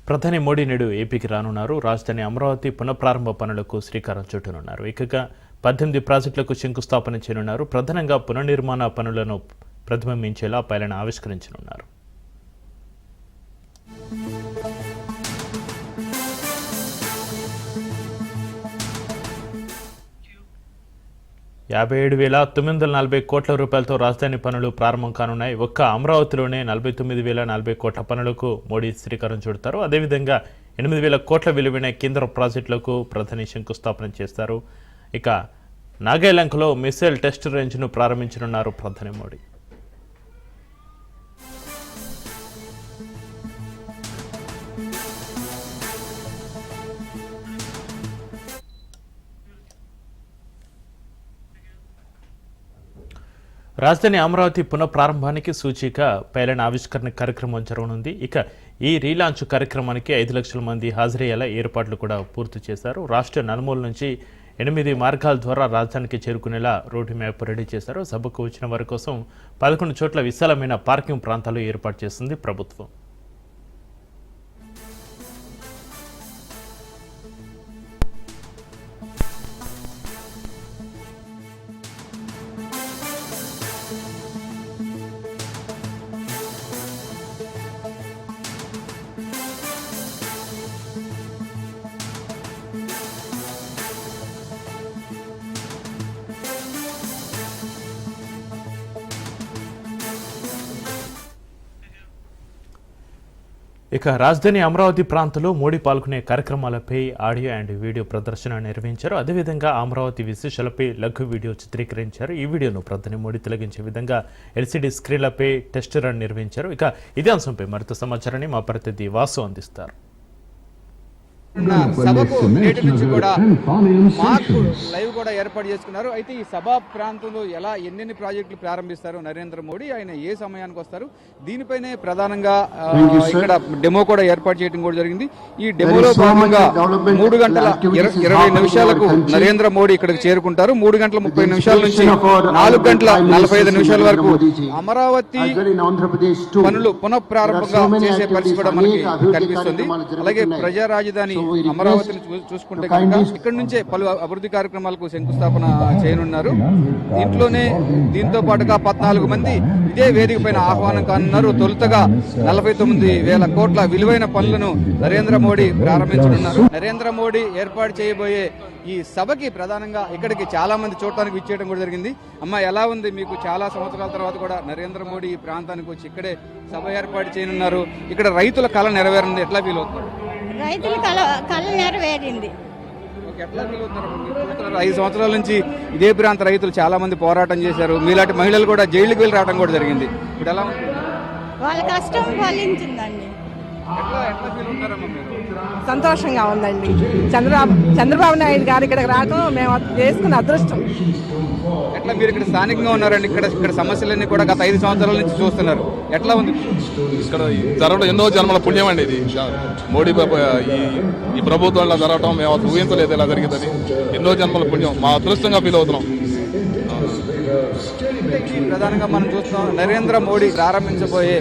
ప్రధాని మోడీ నేడు ఏపీకి రానున్నారు. రాజధాని అమరావతి పునఃప్రారంభ పనులకు శ్రీకారం చుట్టనున్నారు. ఇకగా 18 ప్రాజెక్టులకు శంకుస్థాపన చేయనున్నారు. ప్రధానంగా పునర్నిర్మాణ పనులను ప్రతిబింబించేలా పైలను ఆవిష్కరించనున్నారు. 57,940 కోట్ల రూపాయలతో రాజధాని పనులు ప్రారంభం కానున్నాయి. ఒక్క అమరావతిలోనే 49,040 కోట్ల పనులకు మోడీ శ్రీకారం చుడతారు. అదేవిధంగా 8,000 కోట్ల విలువైన కేంద్ర ప్రాజెక్టులకు ప్రధాని శంకుస్థాపన చేస్తారు. ఇక నాగాలంకలో మిసైల్ టెస్ట్ రేంజ్ను ప్రారంభించనున్నారు ప్రధాని మోడీ. రాజధాని అమరావతి పునఃప్రారంభానికి సూచిక పైలైన్ ఆవిష్కరణ కార్యక్రమం జరగనుంది. ఇక ఈ రీలాంచ్ కార్యక్రమానికి 5 లక్షల మంది హాజరయ్యేలా ఏర్పాట్లు కూడా పూర్తి చేశారు. రాష్ట్ర నలుమూల నుంచి 8 మార్గాల ద్వారా రాజధానికి చేరుకునేలా రోడ్డు మ్యాప్ రెడీ చేశారు. సభకు వచ్చిన వారి కోసం 11 చోట్ల విశాలమైన పార్కింగ్ ప్రాంతాలు ఏర్పాటు చేసింది ప్రభుత్వం. ఇక రాజధాని అమరావతి ప్రాంతంలో మోడీ పాల్గొనే కార్యక్రమాలపై ఆడియో అండ్ వీడియో ప్రదర్శన నిర్వహించారు. అదేవిధంగా అమరావతి విశేషాలపై లఘు వీడియో చిత్రీకరించారు. ఈ వీడియోను ప్రధాని మోడీ తొలగించే విధంగా ఎల్సీడీ స్క్రీన్లపై టెస్ట్ రన్ నిర్వహించారు. ఇక ఇదే అంశంపై మరింత సమాచారాన్ని మా ప్రతినిధి వాసు అందిస్తారు. సభకు నేటి నుంచి కూడా మాకు లైవ్ కూడా ఏర్పాటు చేసుకున్నారు. అయితే ఈ సభా ప్రాంతంలో ఎన్నెన్ని ప్రాజెక్టులు ప్రారంభిస్తారు నరేంద్ర మోడీ, ఆయన ఏ సమయానికి వస్తారు, దీనిపైనే ప్రధానంగా ఇక్కడ డెమో కూడా ఏర్పాటు చేయడం కూడా జరిగింది. ఈ డెమోలో భాగంగా 3 గంటల 20 నిమిషాలకు నరేంద్ర మోడీ ఇక్కడికి చేరుకుంటారు. 3 గంటల 30 నిమిషాల నుంచి 4 గంటల 45 నిమిషాల వరకు అమరావతి పనులు పునఃప్రారంభంగా చేసే పరిస్థితి కూడా మనకి కనిపిస్తుంది. అలాగే ప్రజా రాజధాని అమరావతిని చూసుకుంటే కనుక ఇక్కడి నుంచే పలు అభివృద్ధి కార్యక్రమాలకు శంకుస్థాపన చేయనున్నారు. దీంతో పాటుగా 14 మంది ఇదే వేదిక పైన ఆహ్వానం కానున్నారు. తొలుతగా 49,000 కోట్ల విలువైన పనులను నరేంద్ర మోడీ ప్రారంభించనున్నారు. నరేంద్ర మోడీ ఏర్పాటు చేయబోయే ఈ సభకి ప్రధానంగా ఇక్కడికి చాలా మంది చూడటానికి విచ్చేయడం కూడా జరిగింది. అమ్మ, ఎలా ఉంది మీకు? చాలా సంవత్సరాల తర్వాత కూడా నరేంద్ర మోడీ ఈ ప్రాంతానికి వచ్చి ఇక్కడే సభ ఏర్పాటు చేయనున్నారు. ఇక్కడ రైతుల కళ నెరవేరింది, ఎట్లా ఫీల్ అవుతుంది? రైతుల కళ నెరవేరింది. 5 సంవత్సరాల నుంచి ఇదే ప్రాంత రైతులు చాలా మంది పోరాటం చేశారు. మీలాంటి మహిళలు కూడా జైలుకి వెళ్ళి రావడం కూడా జరిగింది. ఇప్పుడు ఎలా ఉంది? వాళ్ళ కష్టం ఫలించిందండి. సంతోషంగా ఉందండి. చంద్రబాబు నాయుడు గారు ఇక్కడికి రావడం మేము చేసుకున్న అదృష్టం. ఎట్లా మీరు ఇక్కడ స్థానికంగా ఉన్నారండి? ఇక్కడ సమస్యలన్నీ కూడా గత 5 సంవత్సరాల నుంచి చూస్తున్నారు. ఎట్లా ఉంది? ఇక్కడ జరగడం ఎన్నో జన్మల పుణ్యం అండి. ఇది మోడీ ఈ ప్రభుత్వంలో జరగడం మేము ఊహించలేదు ఇలా జరిగిందని. ఎన్నో జన్మల పుణ్యం, మా అదృష్టంగా ఫీల్ అవుతున్నాం. ప్రధానంగా మనం చూస్తాం నరేంద్ర మోడీ ప్రారంభించబోయే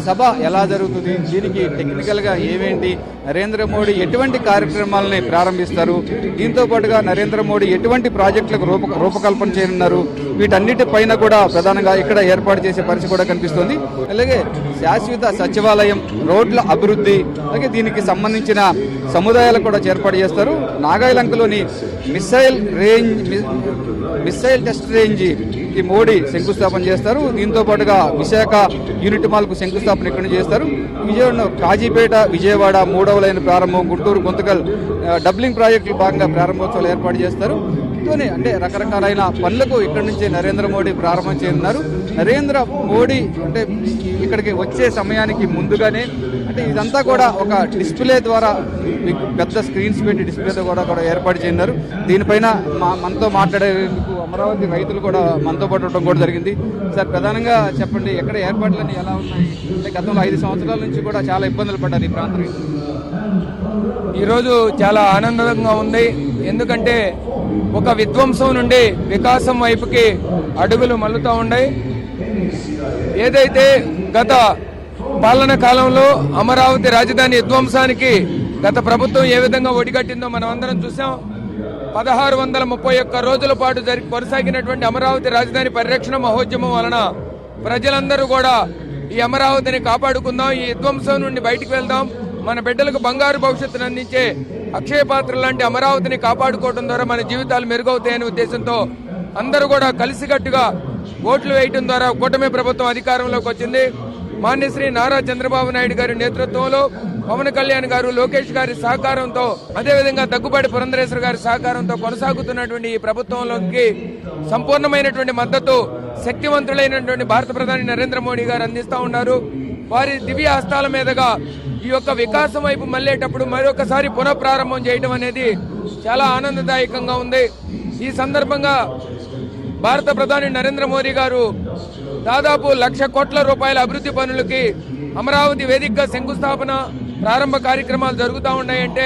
సభ ఎలా జరుగుతుంది, దీనికి టెక్నికల్ గా ఏమేంటి, నరేంద్ర మోడీ ఎటువంటి కార్యక్రమాలని ప్రారంభిస్తారు, దీంతో పాటుగా నరేంద్ర మోడీ ఎటువంటి ప్రాజెక్టులకు రూపకల్పన చేయనున్నారు, వీటన్నిటిపైన కూడా ప్రధానంగా ఇక్కడ ఏర్పాటు చేసే పరిస్థితి కూడా కనిపిస్తుంది. అలాగే శాశ్వత సచివాలయం, రోడ్ల అభివృద్ధి, అలాగే దీనికి సంబంధించిన సముదాయాలు కూడా ఏర్పాటు చేస్తారు. నాగాలంకలోని మిసైల్ టెస్ట్ రేంజ్ ఈ మోడీ శంకుస్థాపన చేస్తారు. దీంతో పాటుగా విశాఖ యూనిట్ మాల్కు శంకుస్థాపన ఇక్కడ చేస్తారు. విజయవాడ కాజీపేట, విజయవాడ 3వ లైన్ ప్రారంభం, గుంటూరు గుంతకల్ డబ్లింగ్ ప్రాజెక్టులు భాగంగా ప్రారంభోత్సవాలు ఏర్పాటు చేస్తారు. అంటే రకరకాలైన పనులకు ఇక్కడి నుంచి నరేంద్ర మోడీ ప్రారంభం చేయనున్నారు. నరేంద్ర మోడీ అంటే ఇక్కడికి వచ్చే సమయానికి ముందుగానే అంటే ఇదంతా కూడా ఒక డిస్ప్లే ద్వారా పెద్ద స్క్రీన్స్ పెట్టి డిస్ప్లేతో కూడా ఏర్పాటు చేయనున్నారు. దీనిపైన మనతో మాట్లాడేందుకు అమరావతి రైతులు కూడా మనతో పాటు ఉండడం కూడా జరిగింది. సార్, ప్రధానంగా చెప్పండి, ఎక్కడ ఏర్పాట్లన్నీ ఎలా ఉన్నాయి? అంటే గతంలో 5 సంవత్సరాల నుంచి కూడా చాలా ఇబ్బందులు పడ్డారు ఈ ప్రాంతం. ఈరోజు చాలా ఆనందంగా ఉంది. ఎందుకంటే ఒక విధ్వంసం నుండి వికాసం వైపుకి అడుగులు మల్లుతూ ఉన్నాయి. ఏదైతే గత పాలన కాలంలో అమరావతి రాజధాని విధ్వంసానికి గత ప్రభుత్వం ఏ విధంగా ఒడిగట్టిందో మనం అందరం చూసాం. 1631 రోజుల పాటు కొనసాగినటువంటి అమరావతి రాజధాని పరిరక్షణ మహోద్యమం వలన ప్రజలందరూ కూడా ఈ అమరావతిని కాపాడుకుందాం, ఈ విధ్వంసం నుండి బయటికి వెళ్దాం, మన బిడ్డలకు బంగారు భవిష్యత్తును అందించే అక్షయ పాత్ర లాంటి అమరావతిని కాపాడుకోవడం ద్వారా మన జీవితాలు మెరుగవుతాయనే ఉద్దేశంతో అందరూ కూడా కలిసికట్టుగా ఓట్లు వేయడం ద్వారా కూటమి ప్రభుత్వం అధికారంలోకి వచ్చింది. మాన్యశ్రీ నారా చంద్రబాబు నాయుడు గారి నేతృత్వంలో పవన్ కళ్యాణ్ గారు, లోకేష్ గారి సహకారంతో, అదేవిధంగా దగ్గుబాటి పురంధరేశ్వర గారి సహకారంతో కొనసాగుతున్నటువంటి ఈ ప్రభుత్వంలోకి సంపూర్ణమైనటువంటి మద్దతు శక్తివంతులైనటువంటి భారత ప్రధాని నరేంద్ర మోడీ గారు అందిస్తా ఉన్నారు. వారి దివ్య హస్తాల మీదుగా ఈ యొక్క వికాసం వైపు మళ్ళేటప్పుడు మరొకసారి పునఃప్రారంభం చేయడం అనేది చాలా ఆనందదాయకంగా ఉంది. ఈ సందర్భంగా భారత ప్రధాని నరేంద్ర మోదీ గారు దాదాపు 1,00,000 కోట్ల రూపాయల అభివృద్ధి పనులకి అమరావతి వేదికగా శంకుస్థాపన ప్రారంభ కార్యక్రమాలు జరుగుతూ ఉన్నాయంటే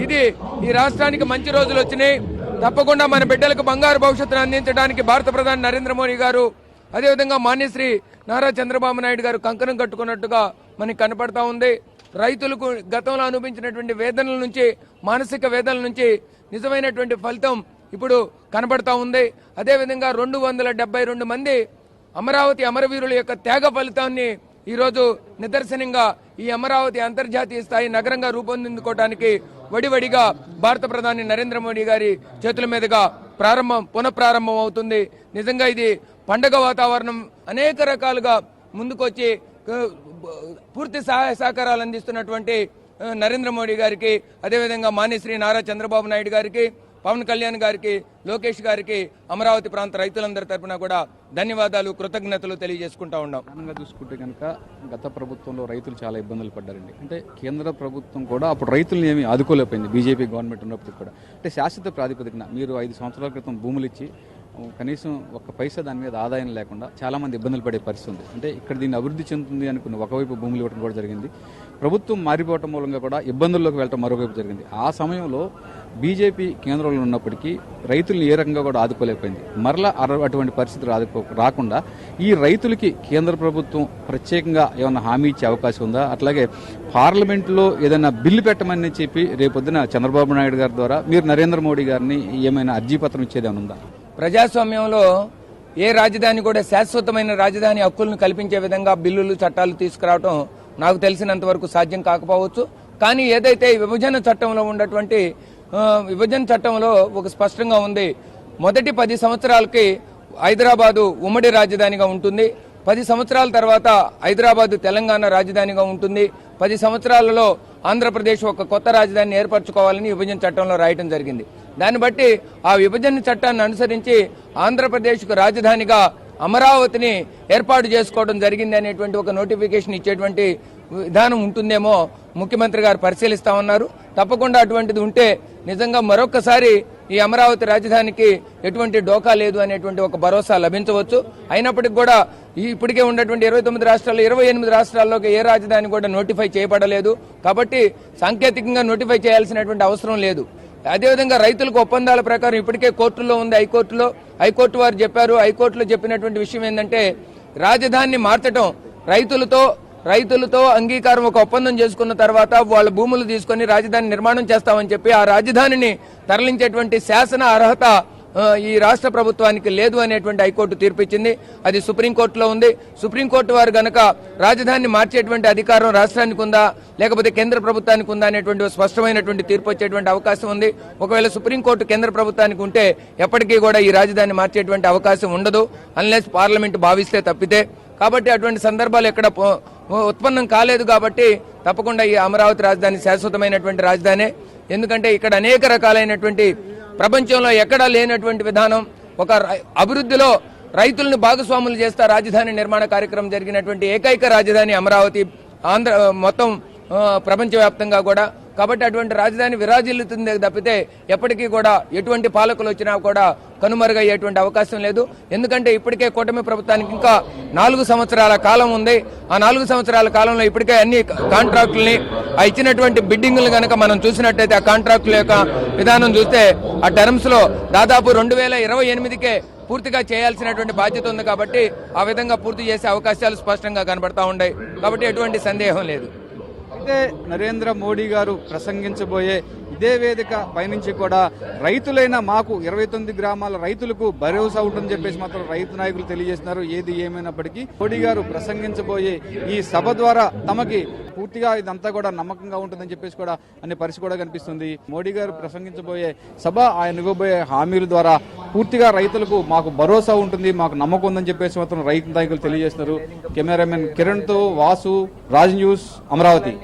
ఇది ఈ రాష్ట్రానికి మంచి రోజులు వచ్చినాయి. తప్పకుండా మన బిడ్డలకు బంగారు భవిష్యత్తును అందించడానికి భారత ప్రధాని నరేంద్ర మోడీ గారు, అదేవిధంగా మాన్యశ్రీ నారా చంద్రబాబు నాయుడు గారు కంకణం కట్టుకున్నట్టుగా మనకి కనపడతా ఉంది. రైతులకు గతంలో అనుభవించినటువంటి వేదనల నుంచి, మానసిక వేదనల నుంచి నిజమైనటువంటి ఫలితం ఇప్పుడు కనబడతా ఉంది. అదేవిధంగా 272 మంది అమరావతి అమరవీరుల యొక్క త్యాగ ఫలితాన్ని ఈరోజు నిదర్శనంగా ఈ అమరావతి అంతర్జాతీయ స్థాయి నగరంగా రూపొందించుకోవడానికి వడివడిగా భారత ప్రధాని నరేంద్ర మోడీ గారి చేతుల మీదుగా పునఃప్రారంభం అవుతుంది. నిజంగా ఇది పండగ వాతావరణం. అనేక రకాలుగా ముందుకొచ్చి పూర్తి సహాయ సహకారాలు అందిస్తున్నటువంటి నరేంద్ర మోడీ గారికి, అదేవిధంగా మాన్యశ్రీ నారా చంద్రబాబు నాయుడు గారికి, పవన్ కళ్యాణ్ గారికి, లోకేష్ గారికి, అమరావతి ప్రాంత రైతులందరి తరఫున కూడా ధన్యవాదాలు, కృతజ్ఞతలు తెలియజేసుకుంటా ఉన్నాం. ప్రధానంగా చూసుకుంటే కనుక గత ప్రభుత్వంలో రైతులు చాలా ఇబ్బందులు పడ్డారండి. అంటే కేంద్ర ప్రభుత్వం కూడా అప్పుడు రైతులను ఏమీ ఆదుకోలేకపోయింది, బీజేపీ గవర్నమెంట్ ఉన్నప్పుడు కూడా. అంటే శాశ్వత ప్రాతిపదికన మీరు 5 సంవత్సరాల క్రితం భూములు ఇచ్చి కనీసం 1 పైసా దాని మీద ఆదాయం లేకుండా చాలామంది ఇబ్బందులు పడే పరిస్థితి ఉంది. అంటే ఇక్కడ దీన్ని అభివృద్ధి చెందుతుంది అనుకున్న ఒకవైపు భూములు ఇవ్వడం కూడా జరిగింది. ప్రభుత్వం మారిపోవటం మూలంగా కూడా ఇబ్బందుల్లోకి వెళ్ళటం మరోవైపు జరిగింది. ఆ సమయంలో బీజేపీ కేంద్రంలో ఉన్నప్పటికీ రైతులను ఏ రకంగా కూడా ఆదుకోలేకపోయింది. మరలా అటువంటి పరిస్థితులు రాకుండా ఈ రైతులకి కేంద్ర ప్రభుత్వం ప్రత్యేకంగా ఏమైనా హామీ ఇచ్చే అవకాశం ఉందా? అట్లాగే పార్లమెంట్లో ఏదైనా బిల్లు పెట్టమని చెప్పి రేపొద్దున చంద్రబాబు నాయుడు గారి ద్వారా మీరు నరేంద్ర మోడీ గారిని ఏమైనా అర్జీ పత్రం ఇచ్చేదేమైనా ఉందా? ప్రజాస్వామ్యంలో ఏ రాజధాని కూడా శాశ్వతమైన రాజధాని హక్కులను కల్పించే విధంగా బిల్లులు, చట్టాలు తీసుకురావడం నాకు తెలిసినంత వరకు సాధ్యం కాకపోవచ్చు. కానీ ఏదైతే విభజన చట్టంలో ఉన్నటువంటి విభజన చట్టంలో ఒక స్పష్టంగా ఉంది, మొదటి 10 సంవత్సరాలకి హైదరాబాదు ఉమ్మడి రాజధానిగా ఉంటుంది, 10 సంవత్సరాల తర్వాత హైదరాబాదు తెలంగాణ రాజధానిగా ఉంటుంది, 10 సంవత్సరాలలో ఆంధ్రప్రదేశ్ ఒక కొత్త రాజధానిని ఏర్పరచుకోవాలని విభజన చట్టంలో రాయటం జరిగింది. దాన్ని బట్టి ఆ విభజన చట్టాన్ని అనుసరించి ఆంధ్రప్రదేశ్కు రాజధానిగా అమరావతిని ఏర్పాటు చేసుకోవడం జరిగింది అనేటువంటి ఒక నోటిఫికేషన్ ఇచ్చేటువంటి విధానం ఉంటుందేమో ముఖ్యమంత్రి గారు పరిశీలిస్తా ఉన్నారు. తప్పకుండా అటువంటిది ఉంటే నిజంగా మరొకసారి ఈ అమరావతి రాజధానికి ఎటువంటి డోకా లేదు అనేటువంటి ఒక భరోసా లభించవచ్చు. అయినప్పటికీ కూడా ఇప్పటికే ఉన్నటువంటి 29 రాష్ట్రాల్లో 28 రాష్ట్రాల్లోకి ఏ రాజధాని కూడా నోటిఫై చేయబడలేదు. కాబట్టి సాంకేతికంగా నోటిఫై చేయాల్సినటువంటి అవసరం లేదు. అదేవిధంగా రైతులకు ఒప్పందాల ప్రకారం ఇప్పటికే కోర్టులో ఉంది, హైకోర్టు వారు చెప్పారు. హైకోర్టులో చెప్పినటువంటి విషయం ఏంటంటే రాజధానిని మార్చడం రైతులతో అంగీకారం ఒక ఒప్పందం చేసుకున్న తర్వాత వాళ్ళ భూములు తీసుకొని రాజధాని నిర్మాణం చేస్తామని చెప్పి ఆ రాజధానిని తరలించేటువంటి శాసన అర్హత ఈ రాష్ట్ర ప్రభుత్వానికి లేదు అనేటువంటి హైకోర్టు తీర్పిచ్చింది. అది సుప్రీంకోర్టులో ఉంది. సుప్రీంకోర్టు వారు గనక రాజధానిని మార్చేటువంటి అధికారం రాష్ట్రానికి ఉందా లేకపోతే కేంద్ర ప్రభుత్వానికి ఉందా అనేటువంటి స్పష్టమైనటువంటి తీర్పు వచ్చేటువంటి అవకాశం ఉంది. ఒకవేళ సుప్రీంకోర్టు కేంద్ర ప్రభుత్వానికి ఉంటే ఎప్పటికీ కూడా ఈ రాజధాని మార్చేటువంటి అవకాశం ఉండదు, అన్లెస్ పార్లమెంట్ భావిస్తే తప్పితే. కాబట్టి అటువంటి సందర్భాలు ఎక్కడ ఉత్పన్నం కాలేదు. కాబట్టి తప్పకుండా ఈ అమరావతి రాజధాని శాశ్వతమైనటువంటి రాజధానే. ఎందుకంటే ఇక్కడ అనేక రకాలైనటువంటి ప్రపంచంలో ఎక్కడా లేనటువంటి విధానం, ఒక అభివృద్ధిలో రైతులను భాగస్వాములు చేస్తా రాజధాని నిర్మాణ కార్యక్రమం జరిగినటువంటి ఏకైక రాజధాని అమరావతి మొత్తం ప్రపంచవ్యాప్తంగా కూడా. కాబట్టి అటువంటి రాజధాని విరాజిల్లుతుంది తప్పితే ఎప్పటికీ కూడా ఎటువంటి పాలకులు వచ్చినా కూడా కనుమరుగయ్యేటువంటి అవకాశం లేదు. ఎందుకంటే ఇప్పటికే కూటమి ప్రభుత్వానికి ఇంకా 4 సంవత్సరాల కాలం ఉంది. ఆ 4 సంవత్సరాల కాలంలో ఇప్పటికే అన్ని కాంట్రాక్టుల్ని ఇచ్చినటువంటి బిడ్డింగ్లు కనుక మనం చూసినట్టయితే ఆ కాంట్రాక్టుల యొక్క విధానం చూస్తే ఆ టర్మ్స్ లో దాదాపు 2028కే పూర్తిగా చేయాల్సినటువంటి బాధ్యత ఉంది కాబట్టి ఆ విధంగా పూర్తి చేసే అవకాశాలు స్పష్టంగా కనబడతా ఉన్నాయి కాబట్టి ఎటువంటి సందేహం లేదు. అయితే నరేంద్ర మోడీ గారు ప్రసంగించబోయే ఇదే వేదిక పైనుంచి కూడా రైతులైన మాకు 29 గ్రామాల రైతులకు భరోసా ఉంటుందని చెప్పేసి మాత్రం రైతు నాయకులు తెలియజేస్తున్నారు. ఏది ఏమైనప్పటికీ మోడీ గారు ప్రసంగించబోయే ఈ సభ ద్వారా తమకి పూర్తిగా ఇదంతా కూడా నమ్మకంగా ఉంటుందని చెప్పేసి కూడా అనే పరిస్థితి కూడా కనిపిస్తుంది. మోడీ గారు ప్రసంగించబోయే సభ ఆయన ఇవ్వబోయే హామీల ద్వారా పూర్తిగా రైతులకు మాకు భరోసా ఉంటుంది, మాకు నమ్మకం ఉందని చెప్పేసి మాత్రం రైతు నాయకులు తెలియజేస్తున్నారు. కెమెరామెన్ కిరణ్ తో వాసు, రాజ్ న్యూస్, అమరావతి.